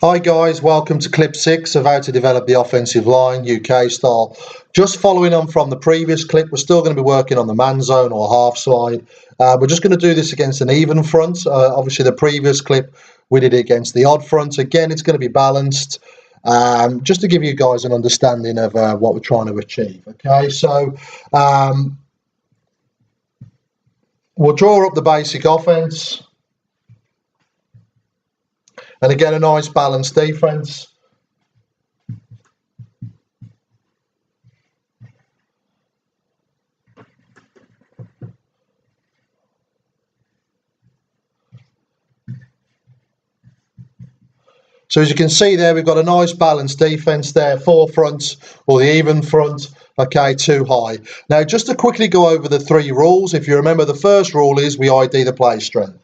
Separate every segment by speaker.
Speaker 1: Hi guys, welcome to clip 6 of how to develop the offensive line UK style. Just following on from the previous clip, we're still going to be working on the man zone or half slide. We're just going to do this against an even front. Obviously the previous clip we did it against the odd front. Again, it's going to be balanced, just to give you guys an understanding of what we're trying to achieve. Okay, so we'll draw up the basic offense. And again, a nice balanced defense. So as you can see there, we've got a nice balanced defense there, four fronts or the even front, okay, too high. Now, just to quickly go over the three rules, if you remember, the first rule is we ID the play strength.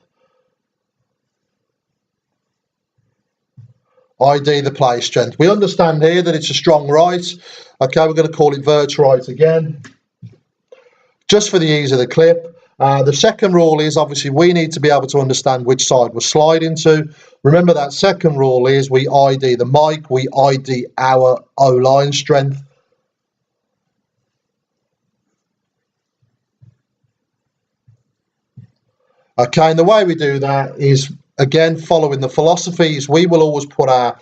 Speaker 1: ID the play strength. We understand here that it's a strong right. Okay, we're going to call it vert right again, just for the ease of the clip. The second rule is obviously we need to be able to understand which side we're sliding to. Remember that second rule is we ID the mic, we ID our O-line strength. Okay, and the way we do that is, again, following the philosophies, we will always put our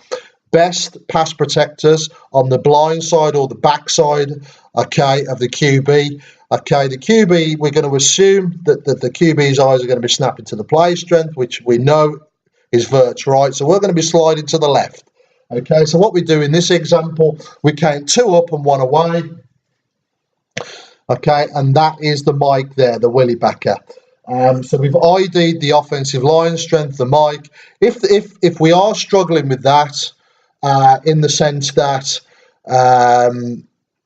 Speaker 1: best pass protectors on the blind side or the back side, okay, of the QB. Okay, the QB, we're going to assume that the QB's eyes are going to be snapping to the play strength, which we know is vert right. So we're going to be sliding to the left. Okay, so what we do in this example, we count two up and one away. Okay, and that is the mic there, the Willie backer. So we've ID'd the offensive line strength, the mic. If we are struggling with that, in the sense that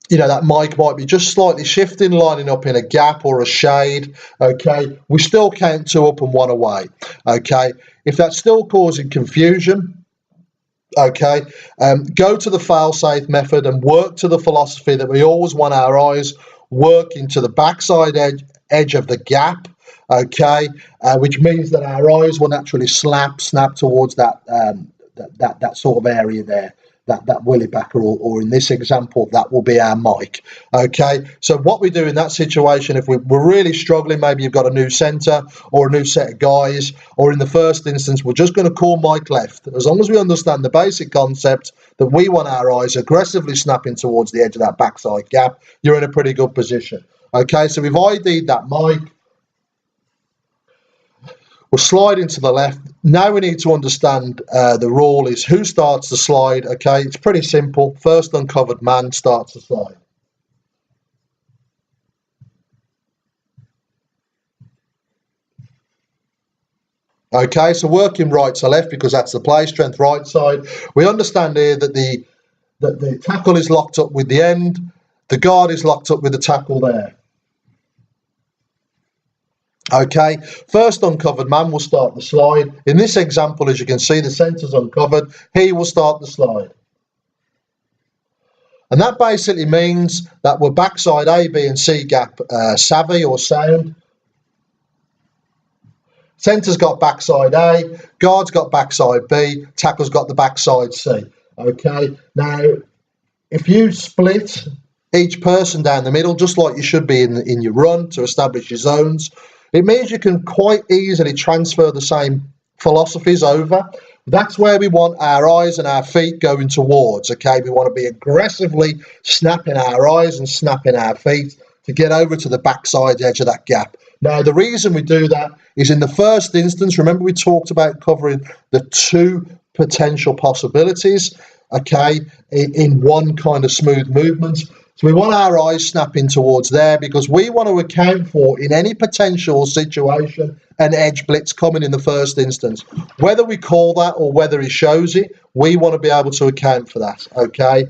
Speaker 1: you know, that mic might be just slightly shifting, lining up in a gap or a shade, okay, we still count two up and one away. Okay, if that's still causing confusion, okay, go to the fail-safe method and work to the philosophy that we always want our eyes working to the backside edge of the gap. Okay, which means that our eyes will naturally snap towards that that sort of area there, that Willie backer, or in this example, that will be our mic. Okay, so what we do in that situation, if we're really struggling, maybe you've got a new centre or a new set of guys, or in the first instance, we're just going to call mic left. As long as we understand the basic concept that we want our eyes aggressively snapping towards the edge of that backside gap, you're in a pretty good position. Okay, so we've ID'd that mic. We're sliding to the left. Now we need to understand the rule is who starts the slide. Okay, it's pretty simple. First uncovered man starts the slide. Okay, so working right to left because that's the play strength right side. We understand here that the tackle is locked up with the end. The guard is locked up with the tackle there. Okay, first uncovered man will start the slide. In this example, as you can see, the centre's uncovered. He will start the slide. And that basically means that we're backside A, B and C gap savvy or sound. Centre's got backside A, guard's got backside B, tackle's got the backside C. Okay, now if you split each person down the middle, just like you should be in your run to establish your zones, it means you can quite easily transfer the same philosophies over. That's where we want our eyes and our feet going towards, okay? We want to be aggressively snapping our eyes and snapping our feet to get over to the backside edge of that gap. Now, the reason we do that is in the first instance, remember we talked about covering the two potential possibilities, okay, in one kind of smooth movement. So we want our eyes snapping towards there because we want to account for, in any potential situation, an edge blitz coming in the first instance. Whether we call that or whether he shows it, we want to be able to account for that, okay?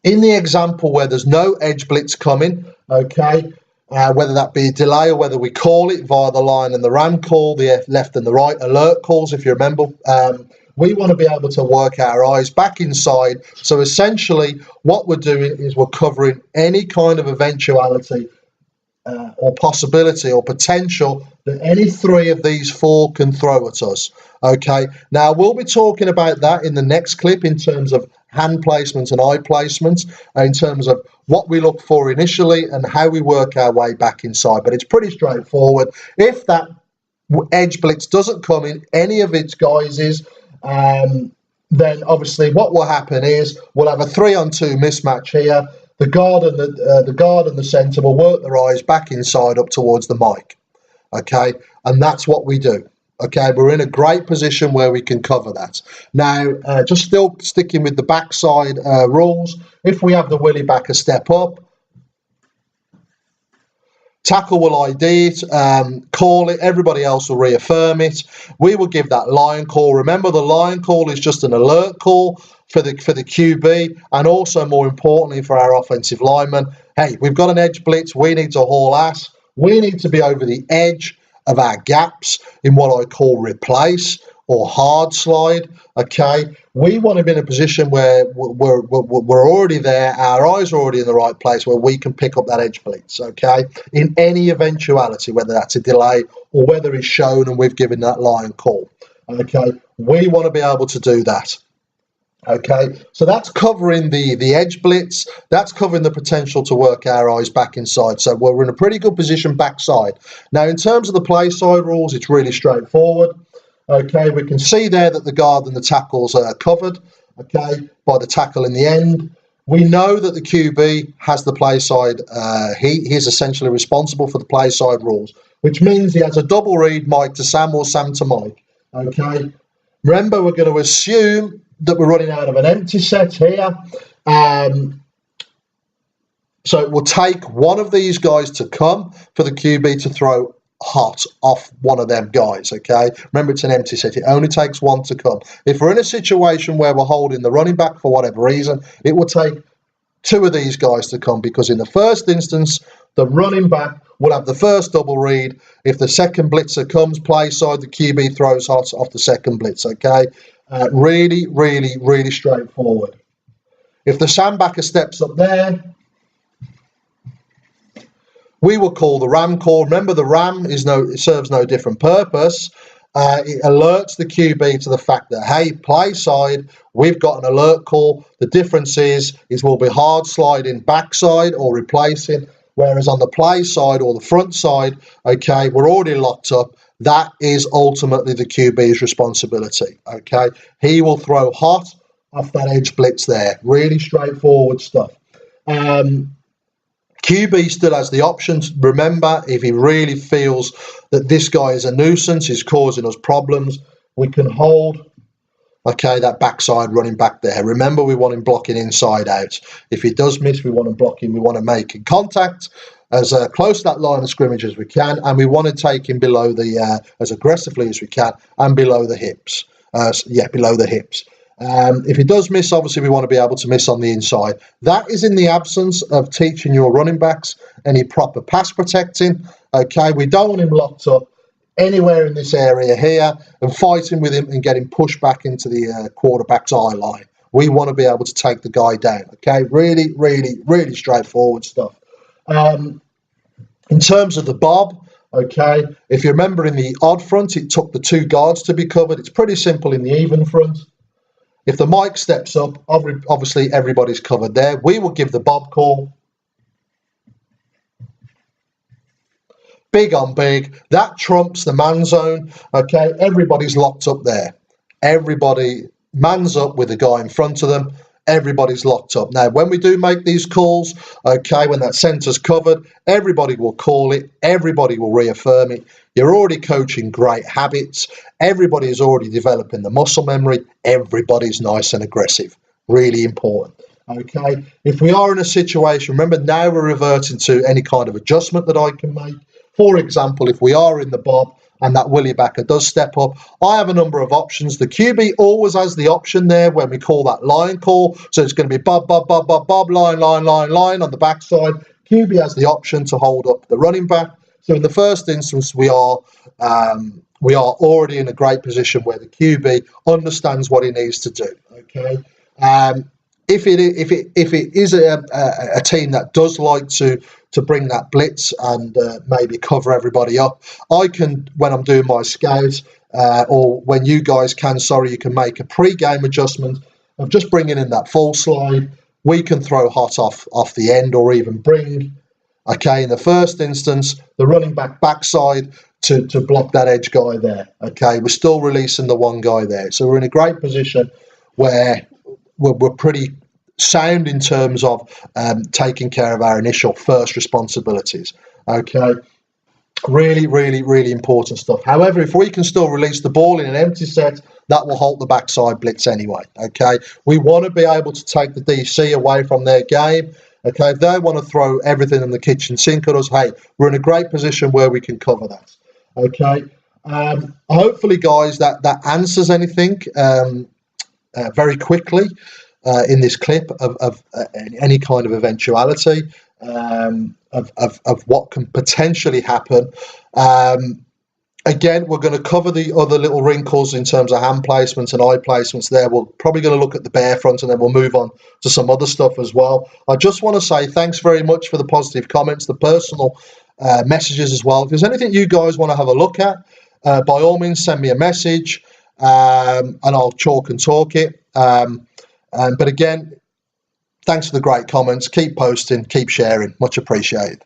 Speaker 1: In the example where there's no edge blitz coming, okay, whether that be a delay or whether we call it via the line and the ram call, the left and the right alert calls, if you remember, we want to be able to work our eyes back inside. So essentially what we're doing is we're covering any kind of eventuality or possibility or potential that any three of these four can throw at us. Okay, now we'll be talking about that in the next clip in terms of hand placements and eye placements, in terms of what we look for initially and how we work our way back inside. But it's pretty straightforward. If that edge blitz doesn't come in any of its guises, then obviously what will happen is we'll have a 3-on-2 mismatch here. The guard and the centre will work their eyes back inside up towards the mic. Okay, and that's what we do. Okay, we're in a great position where we can cover that. Now, just still sticking with the backside rules, if we have the willy back a step up, tackle will ID it, call it, everybody else will reaffirm it. We will give that line call. Remember, the line call is just an alert call for the QB, and also more importantly for our offensive linemen. Hey, we've got an edge blitz, we need to haul ass. We need to be over the edge of our gaps in what I call replace or hard slide. Okay, we want to be in a position where we're already there, our eyes are already in the right place where we can pick up that edge blitz. Okay, in any eventuality, whether that's a delay or whether it's shown and we've given that line call. Okay, we want to be able to do that. Okay, so that's covering the edge blitz, that's covering the potential to work our eyes back inside. So we're in a pretty good position backside. Now, in terms of the play side rules, it's really straightforward. Okay, we can see there that the guard and the tackles are covered, okay, by the tackle in the end. We know that the QB has the play side, he's essentially responsible for the play side rules, which means he has a double read, Mike to Sam or Sam to Mike. Okay, remember, we're going to assume that we're running out of an empty set here. So it will take one of these guys to come for the QB to throw hot off one of them guys, okay? Remember, it's an empty set. It only takes one to come. If we're in a situation where we're holding the running back for whatever reason, it will take two of these guys to come, because in the first instance, the running back will have the first double read. If the second blitzer comes play side, the QB throws hot off the second blitz, okay? Really, really, really straightforward. If the sandbacker steps up there, we will call the ram call. Remember, the ram serves no different purpose. It alerts the QB to the fact that, hey, play side, we've got an alert call. The difference is we'll be hard sliding backside or replacing, whereas on the play side or the front side, okay, we're already locked up. That is ultimately the QB's responsibility, okay? He will throw hot off that edge blitz there. Really straightforward stuff. QB still has the options. Remember, if he really feels that this guy is a nuisance, he's causing us problems, we can hold, okay, that backside running back there. Remember, we want him blocking inside out. If he does miss, we want to block him. We want to make contact as close to that line of scrimmage as we can, and we want to take him below the, as aggressively as we can, and below the hips. Below the hips. If he does miss, obviously we want to be able to miss on the inside. That is in the absence of teaching your running backs any proper pass protecting. Okay, we don't want him locked up anywhere in this area here and fighting with him and getting pushed back into the quarterback's eye line. We want to be able to take the guy down. Okay, really, really, really straightforward stuff. In terms of the bob, okay, if you remember in the odd front, it took the two guards to be covered. It's pretty simple in the even front. If the mic steps up, obviously everybody's covered there. We will give the bob call. Big on big. That trumps the man zone. Okay, everybody's locked up there. Everybody mans up with the guy in front of them. Everybody's locked up. Now, when we do make these calls, okay, when that centre's covered, everybody will call it. Everybody will reaffirm it. You're already coaching great habits. Everybody is already developing the muscle memory. Everybody's nice and aggressive. Really important. Okay, if we are in a situation, remember now we're reverting to any kind of adjustment that I can make. For example, if we are in the bob and that willy backer does step up, I have a number of options. The QB always has the option there when we call that line call. So it's going to be bob, bob, bob, bob, bob, line, line, line, line on the backside. QB has the option to hold up the running back. So in the first instance, we are already in a great position where the QB understands what he needs to do. Okay. if it is a team that does like to bring that blitz and maybe cover everybody up, I can, when I'm doing my scouts, or when you guys can, you can make a pre-game adjustment of just bringing in that full slide. We can throw hot off the end, or even bring, okay, in the first instance, the running backside to block that edge guy there. Okay, we're still releasing the one guy there. So we're in a great position where we're pretty sound in terms of taking care of our initial first responsibilities. Okay, really, really, really important stuff. However, if we can still release the ball in an empty set, that will halt the backside blitz anyway. Okay, we want to be able to take the DC away from their game. Okay, if they want to throw everything in the kitchen sink at us, hey, we're in a great position where we can cover that. Okay, hopefully, guys, that answers anything very quickly in this clip of any kind of eventuality of what can potentially happen. Again, we're going to cover the other little wrinkles in terms of hand placements and eye placements there. We're probably going to look at the bear front, and then we'll move on to some other stuff as well. I just want to say thanks very much for the positive comments, the personal messages as well. If there's anything you guys want to have a look at, by all means, send me a message, and I'll chalk and talk it. But again, thanks for the great comments. Keep posting, keep sharing. Much appreciated.